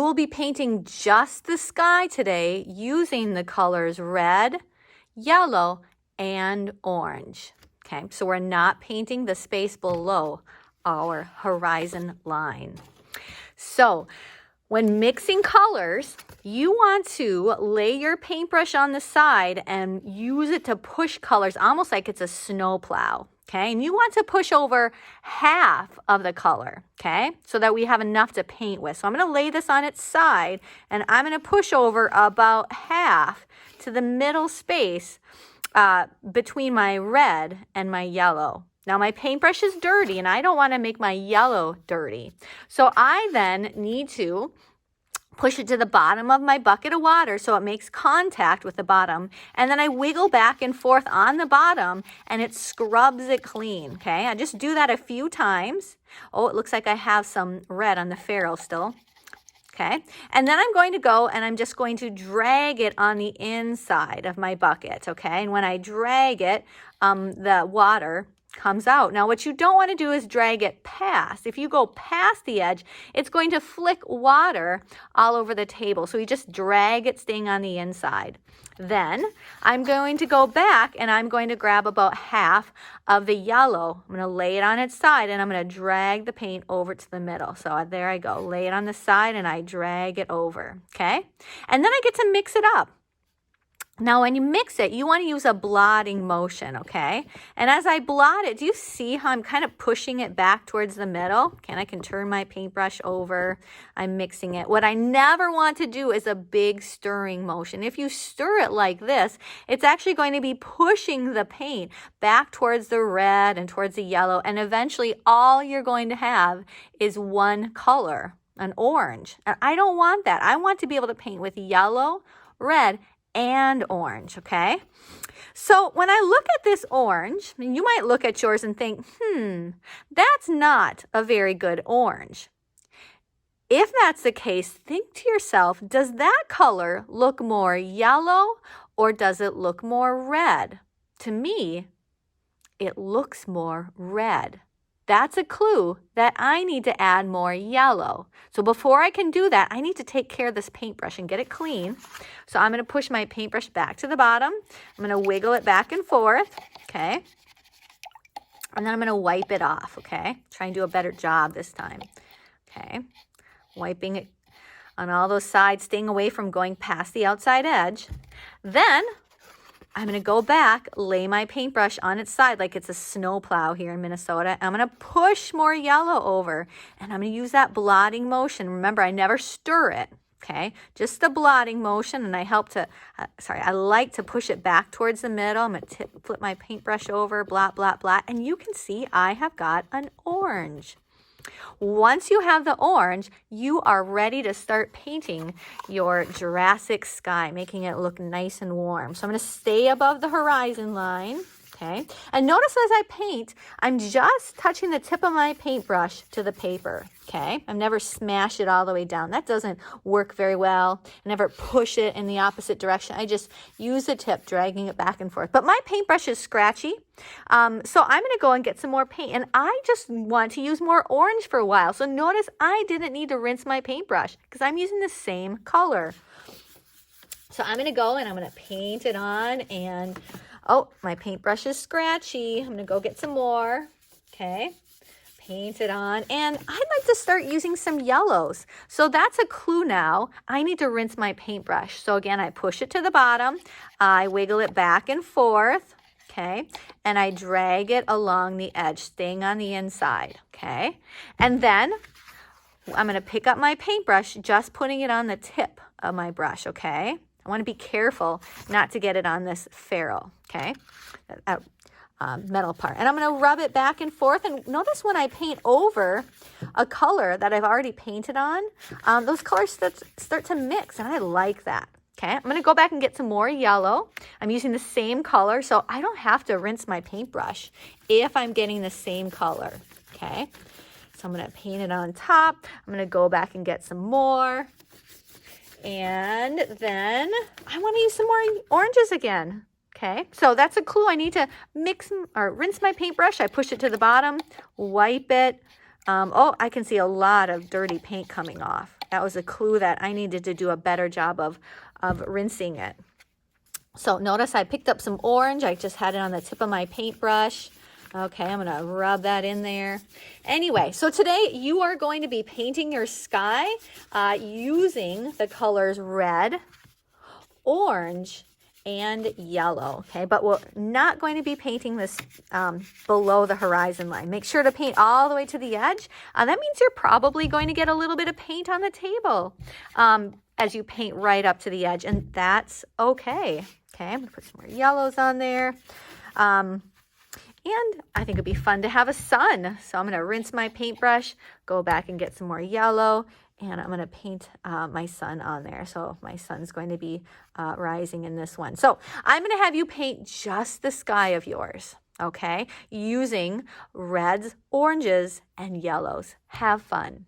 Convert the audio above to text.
We'll be painting just the sky today using the colors red, yellow, and orange. Okay, so we're not painting the space below our horizon line. So when mixing colors, you want to lay your paintbrush on the side and use it to push colors almost like it's a snowplow. Okay, and you want to push over half of the color, okay, so that we have enough to paint with. So I'm going to lay this on its side, and I'm going to push over about half to the middle space between my red and my yellow. Now my paintbrush is dirty, and I don't want to make my yellow dirty. So I then need to push it to the bottom of my bucket of water so it makes contact with the bottom. And then I wiggle back and forth on the bottom and it scrubs it clean, okay? I just do that a few times. Oh, it looks like I have some red on the ferrule still. Okay, and then I'm going to go and I'm just going to drag it on the inside of my bucket, okay? And when I drag it, the water comes out. Now, what you don't want to do is drag it past. If you go past the edge, it's going to flick water all over the table. So you just drag it staying on the inside. Then I'm going to go back and I'm going to grab about half of the yellow. I'm going to lay it on its side and I'm going to drag the paint over to the middle. So there I go. Lay it on the side and I drag it over. Okay. And then I get to mix it up. Now, when you mix it, you want to use a blotting motion, okay? And as I blot it, do you see how I'm kind of pushing it back towards the middle? Okay, and I can turn my paintbrush over. I'm mixing it. What I never want to do is a big stirring motion. If you stir it like this, it's actually going to be pushing the paint back towards the red and towards the yellow, and eventually all you're going to have is one color, an orange. And I don't want that. I want to be able to paint with yellow, red, and orange, okay? So when I look at this orange, and you might look at yours and think, that's not a very good orange. If that's the case, think to yourself, does that color look more yellow or does it look more red? To me, it looks more red. That's a clue that I need to add more yellow. So before I can do that, I need to take care of this paintbrush and get it clean. So I'm going to push my paintbrush back to the bottom. I'm going to wiggle it back and forth, okay? And then I'm going to wipe it off, okay? Try and do a better job this time, okay? Wiping it on all those sides, staying away from going past the outside edge. Then I'm going to go back, lay my paintbrush on its side like it's a snowplow here in Minnesota. I'm going to push more yellow over, and I'm going to use that blotting motion. Remember, I never stir it, okay? Just the blotting motion, and I like to push it back towards the middle. I'm going to flip my paintbrush over, blot, blot, blot, and you can see I have got an orange. Once you have the orange, you are ready to start painting your Jurassic sky, making it look nice and warm. So I'm going to stay above the horizon line, okay? And notice as I paint, I'm just touching the tip of my paintbrush to the paper, okay? I've never smashed it all the way down. That doesn't work very well. I never push it in the opposite direction. I just use the tip, dragging it back and forth. But my paintbrush is scratchy, so I'm going to go and get some more paint. And I just want to use more orange for a while. So notice I didn't need to rinse my paintbrush because I'm using the same color. So I'm going to go and I'm going to paint it on. And, oh, my paintbrush is scratchy. I'm going to go get some more, okay? Paint it on, and I'd like to start using some yellows. So that's a clue now. I need to rinse my paintbrush. So again, I push it to the bottom, I wiggle it back and forth, okay, and I drag it along the edge, staying on the inside, okay, and then I'm going to pick up my paintbrush, just putting it on the tip of my brush, okay. I want to be careful not to get it on this ferrule, okay, metal part. And I'm going to rub it back and forth. And notice when I paint over a color that I've already painted on, those colors start to mix, and I like that. Okay, I'm going to go back and get some more yellow. I'm using the same color, so I don't have to rinse my paintbrush if I'm getting the same color. Okay, so I'm going to paint it on top. I'm going to go back and get some more. And then I want to use some more oranges again. Okay, so that's a clue. I need to mix or rinse my paintbrush. I push it to the bottom, wipe it. Oh, I can see a lot of dirty paint coming off. that was a clue that I needed to do a better job of rinsing it. So notice I picked up some orange. I just had it on the tip of my paintbrush. Okay, I'm going to rub that in there. Anyway, so today you are going to be painting your sky using the colors red, orange, and yellow, okay? But we're not going to be painting this below the horizon line. Make sure to paint all the way to the edge. That means you're probably going to get a little bit of paint on the table as you paint right up to the edge, and that's okay. Okay, I'm gonna put some more yellows on there. And I think it'd be fun to have a sun. So I'm gonna rinse my paintbrush, go back and get some more yellow, and I'm going to paint my sun on there. So my sun's going to be rising in this one. So I'm going to have you paint just the sky of yours, okay, using reds, oranges, and yellows. Have fun.